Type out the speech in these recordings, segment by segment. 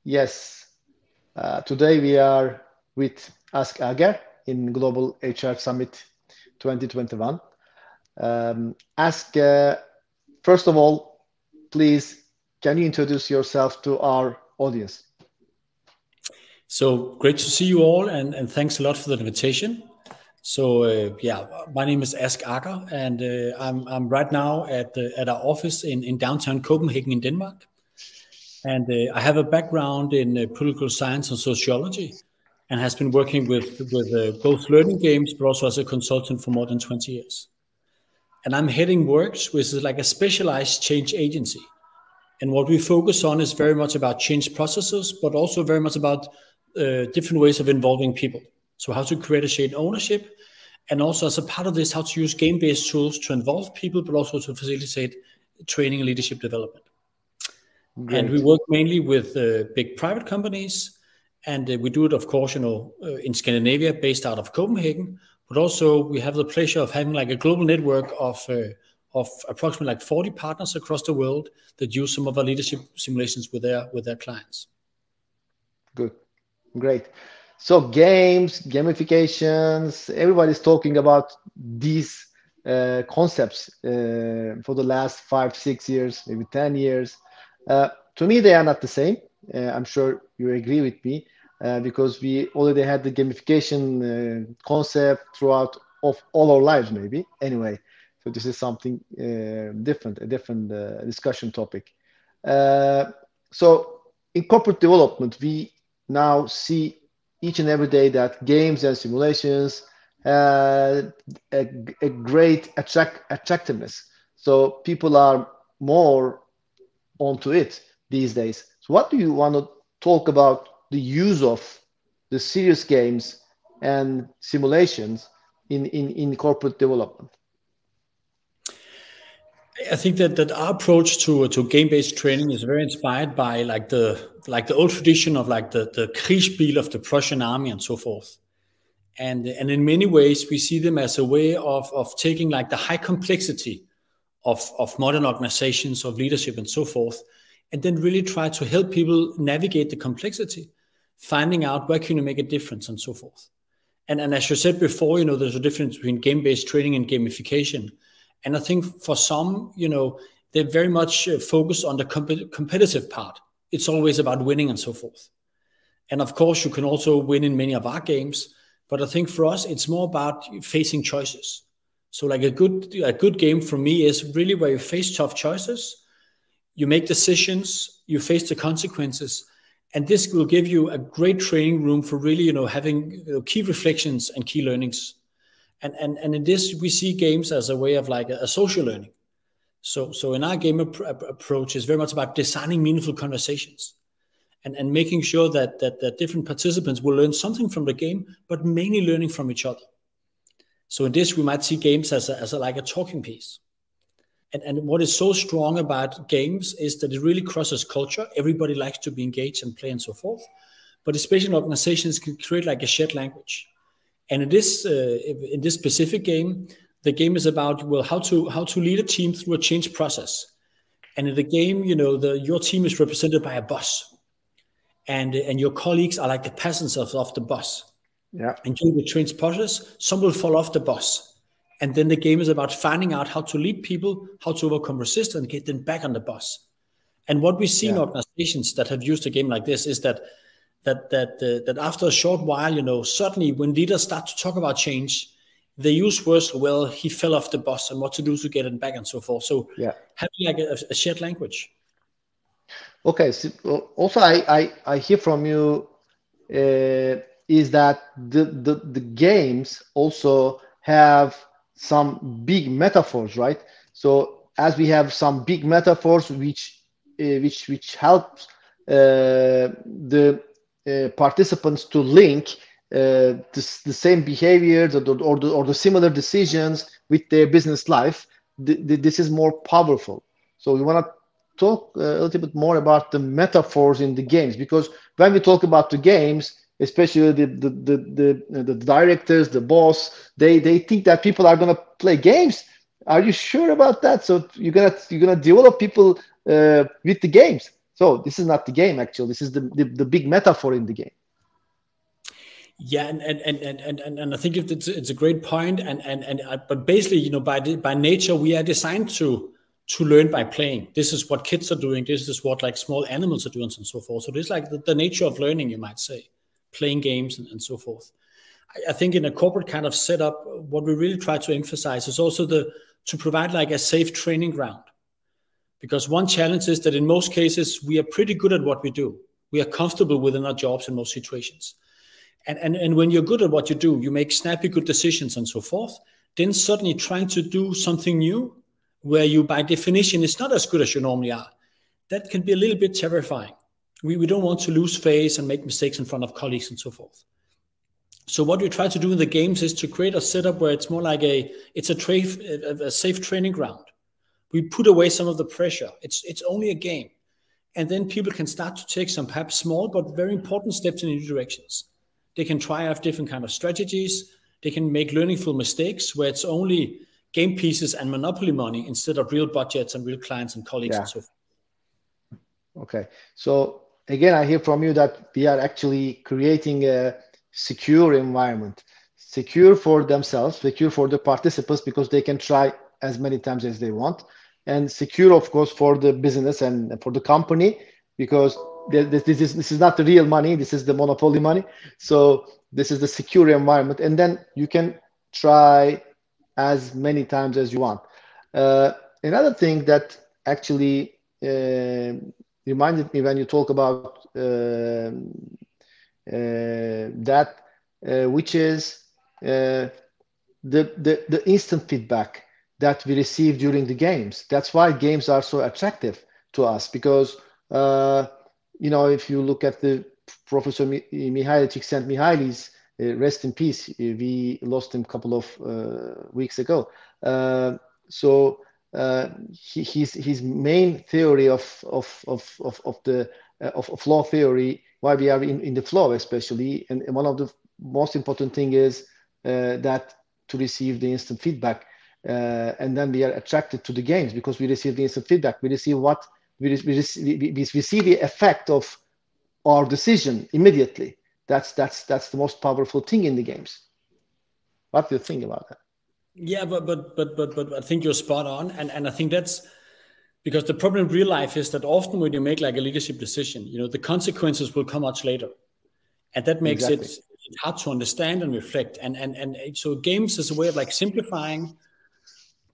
Yes. Today we are with Ask Agger in Global HR Summit 2021. First of all, please, can you introduce yourself to our audience? So great to see you all, and thanks a lot for the invitation. So my name is Ask Agger, and I'm right now at our office in downtown Copenhagen in Denmark. And I have a background in political science and sociology, and has been working with both learning games, but also as a consultant for more than 20 years. And I'm heading Workz, which is like a specialized change agency. And what we focus on is very much about change processes, but also very much about different ways of involving people. So how to create a shared ownership, and also as a part of this, how to use game-based tools to involve people, but also to facilitate training and leadership development. Great. And we work mainly with big private companies, and we do it, of course, in Scandinavia, based out of Copenhagen. But also we have the pleasure of having like a global network of approximately like 40 partners across the world that use some of our leadership simulations with their clients. Good, great. So games, gamifications, everybody's talking about these concepts for the last 5-6 years, maybe 10 years. To me, they are not the same. I'm sure you agree with me because we already had the gamification concept throughout of all our lives, maybe. Anyway, so this is something different, a different discussion topic. So in corporate development, we now see each and every day that games and simulations have a great attractiveness. So people are more onto it these days. So what do you want to talk about the use of the serious games and simulations in corporate development? I think that our approach to game-based training is very inspired by like the old tradition of like the Kriegsspiel of the Prussian army and so forth. And in many ways, we see them as a way of taking like the high complexity of modern organizations, of leadership and so forth, and then really try to help people navigate the complexity, finding out where can you make a difference and so forth. And as you said before, there's a difference between game-based training and gamification. And I think for some, they're very much focused on the competitive part. It's always about winning and so forth. And of course, you can also win in many of our games. But I think for us, it's more about facing choices. So like a good game for me is really where you face tough choices, you make decisions, you face the consequences. And this will give you a great training room for really, having key reflections and key learnings. And in this, we see games as a way of like a social learning. So in our game approach is very much about designing meaningful conversations and making sure that different participants will learn something from the game, but mainly learning from each other. So in this, we might see games as a talking piece. And what is so strong about games is that it really crosses culture. Everybody likes to be engaged and play and so forth. But especially organizations can create like a shared language. And in this specific game, the game is about how to lead a team through a change process. And in the game, your team is represented by a boss, and your colleagues are like the peasants of the boss. Yeah. And during the change process, some will fall off the boss, and then the game is about finding out how to lead people, how to overcome resistance, and get them back on the bus. And what we see in organizations that have used a game like this is that after a short while, suddenly when leaders start to talk about change, they use words, well, he fell off the bus and what to do to get him back and so forth. So having like a shared language. Okay. So also, I hear from you is that the games also have some big metaphors, right? So as we have some big metaphors which helps the participants to link the same behaviors or the similar decisions with their business life, this is more powerful. So we want to talk a little bit more about the metaphors in the games, because when we talk about the games, especially the directors, the boss, they think that people are gonna play games. Are you sure about that? So you're gonna develop people with the games. So this is not the game, actually. This is the big metaphor in the game. Yeah, and I think it's a great point. But basically, you know, by nature, we are designed to learn by playing. This is what kids are doing. This is what like small animals are doing, and so forth. So this is like the nature of learning, you might say, playing games and so forth. I think in a corporate kind of setup, what we really try to emphasize is also to provide like a safe training ground. Because one challenge is that in most cases, we are pretty good at what we do. We are comfortable within our jobs in most situations. And when you're good at what you do, you make snappy, good decisions and so forth. Then suddenly trying to do something new where you, by definition, is not as good as you normally are, that can be a little bit terrifying. We don't want to lose face and make mistakes in front of colleagues and so forth. So what we try to do in the games is to create a setup where it's more like a safe training ground. We put away some of the pressure. It's only a game. And then people can start to take some perhaps small but very important steps in new directions. They can try out different kind of strategies. They can make learningful mistakes where it's only game pieces and monopoly money instead of real budgets and real clients and colleagues and so forth. Okay. So again, I hear from you that we are actually creating a secure environment, secure for themselves, secure for the participants because they can try as many times as they want, and secure, of course, for the business and for the company because this is not the real money. This is the monopoly money. So this is the secure environment. And then you can try as many times as you want. Another thing that actually reminded me when you talk about that, which is the instant feedback that we receive during the games. That's why games are so attractive to us because you know, if you look at the Professor Mihaly Csikszentmihalyi's, rest in peace, we lost him a couple of weeks ago. So his main theory of flow theory, why we are in the flow especially, and one of the most important thing is that to receive the instant feedback, and then we are attracted to the games because we receive the instant feedback. We receive what we see the effect of our decision immediately. That's the most powerful thing in the games. What do you think about that? Yeah, but I think you're spot on, and I think that's because the problem in real life is that often when you make like a leadership decision, you know, the consequences will come much later, and that makes it hard to understand and reflect. And so games is a way of like simplifying.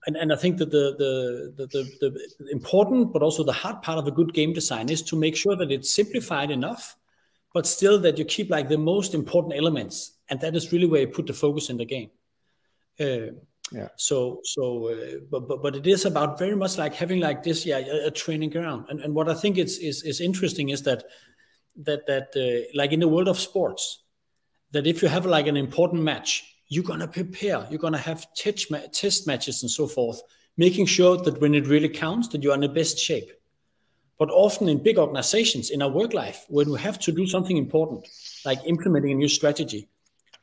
And I think that the important, but also the hard part of a good game design is to make sure that it's simplified enough, but still that you keep like the most important elements. And that is really where you put the focus in the game. But it is about very much like having like this, a training ground. And what I think is interesting is that like in the world of sports, that if you have like an important match, you're going to prepare, you're going to have test matches and so forth, making sure that when it really counts, that you're in the best shape. But often in big organizations, in our work life, when we have to do something important, like implementing a new strategy,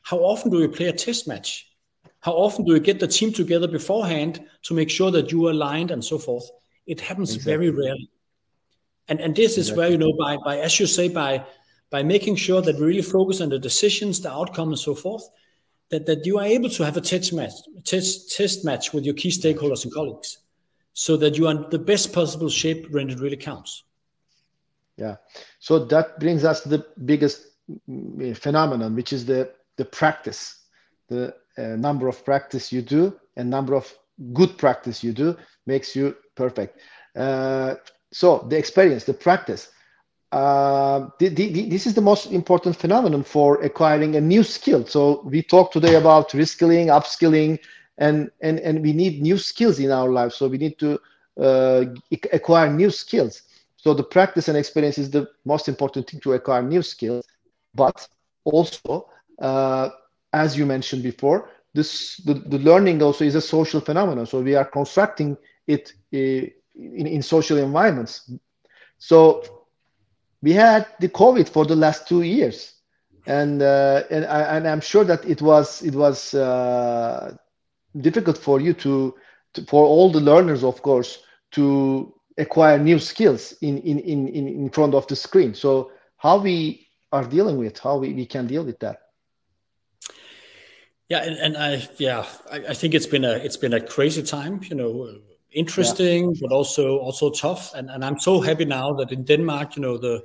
how often do we play a test match? How often do we get the team together beforehand to make sure that you are aligned and so forth? It happens very rarely. And this is where, you know, by as you say, by making sure that we really focus on the decisions, the outcome and so forth, that you are able to have a test match with your key stakeholders and colleagues so that you are in the best possible shape when it really counts. Yeah. So that brings us to the biggest phenomenon, which is the practice, the number of practice you do and number of good practice you do makes you perfect. So the experience, the practice, this is the most important phenomenon for acquiring a new skill. So we talked today about reskilling, upskilling, and we need new skills in our life. So we need to acquire new skills. So the practice and experience is the most important thing to acquire new skills. But also, as you mentioned before, the learning also is a social phenomenon. So we are constructing it in social environments. So we had the COVID for the last 2 years, and I'm sure that it was difficult for you to for all the learners, of course, to acquire new skills in front of the screen. So how we are dealing with, how we can deal with that? Yeah, and I think it's been a crazy time, interesting, but also tough. And I'm so happy now that in Denmark, the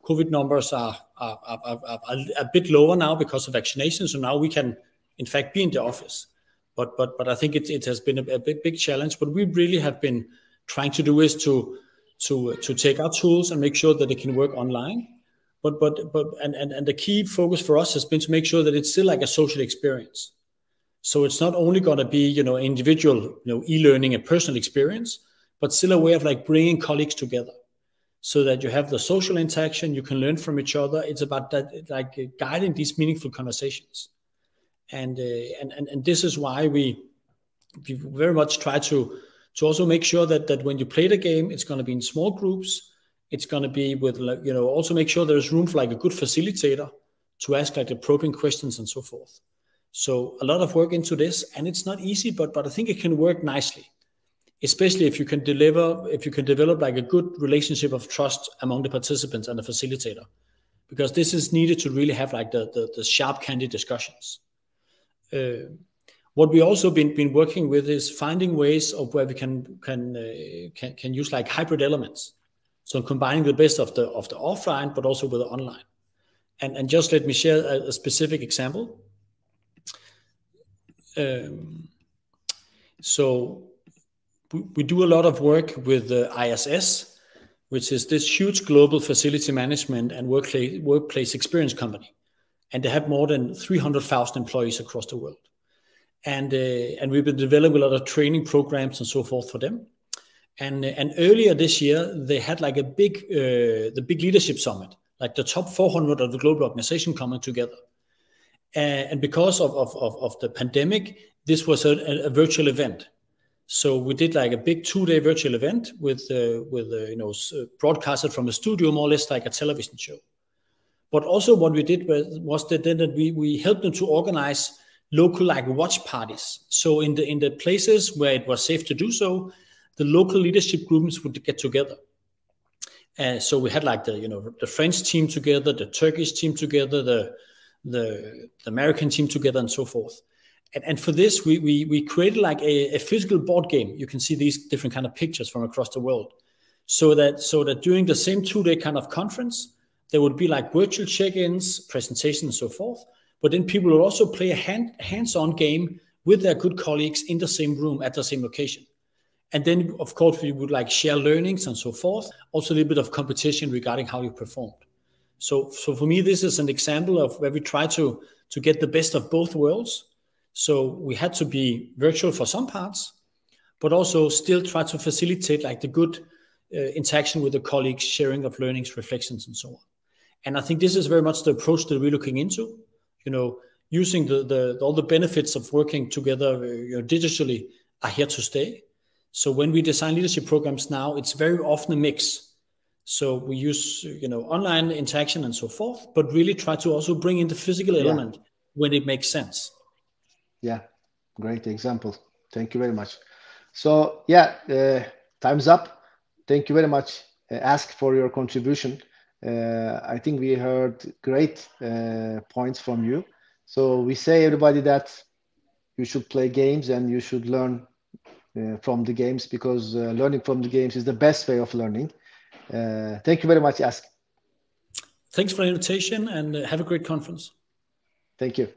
COVID numbers are a bit lower now because of vaccination. So now we can, in fact, be in the office. But I think it has been a big challenge. What we really have been trying to do is to take our tools and make sure that they can work online. But the key focus for us has been to make sure that it's still like a social experience. So it's not only going to be individual e-learning and personal experience, but still a way of like bringing colleagues together, so that you have the social interaction, you can learn from each other. It's about that, like guiding these meaningful conversations, and this is why we very much try to also make sure that when you play the game, it's going to be in small groups. It's going to be with, also make sure there's room for like a good facilitator to ask like the probing questions and so forth. So a lot of work into this, and it's not easy, but I think it can work nicely, especially if you can develop like a good relationship of trust among the participants and the facilitator, because this is needed to really have like the sharp, candid discussions. What we also been working with is finding ways of where we can use like hybrid elements. So combining the best of the offline, but also with the online. And just let me share a specific example. So we do a lot of work with the ISS, which is this huge global facility management and workplace experience company. And they have more than 300,000 employees across the world. And we've been developing a lot of training programs and so forth for them. And earlier this year, they had like the big leadership summit, like the top 400 of the global organization coming together. And because of the pandemic, this was a virtual event. So we did like a big 2-day virtual event with broadcasted from a studio, more or less like a television show. But also what we did was that we helped them to organize local like watch parties. So in the places where it was safe to do so, the local leadership groups would get together. So we had like the French team together, the Turkish team together, the American team together, and so forth. And for this, we created like a physical board game. You can see these different kind of pictures from across the world. So that during the same 2-day kind of conference, there would be like virtual check-ins, presentations, and so forth. But then people would also play a hands-on game with their good colleagues in the same room at the same location. And then, of course, we would like share learnings and so forth. Also a little bit of competition regarding how you performed. So for me, this is an example of where we try to get the best of both worlds. So we had to be virtual for some parts, but also still try to facilitate like the good interaction with the colleagues, sharing of learnings, reflections, and so on. And I think this is very much the approach that we're looking into, using all the benefits of working together digitally are here to stay. So when we design leadership programs now, it's very often a mix. So we use, online interaction and so forth, but really try to also bring in the physical element when it makes sense. Yeah, great example. Thank you very much. So time's up. Thank you very much, Ask, for your contribution. I think we heard great points from you. So we say everybody that you should play games and you should learn from the games, because learning from the games is the best way of learning. Thank you very much, Ask. Thanks for the invitation, and have a great conference. Thank you.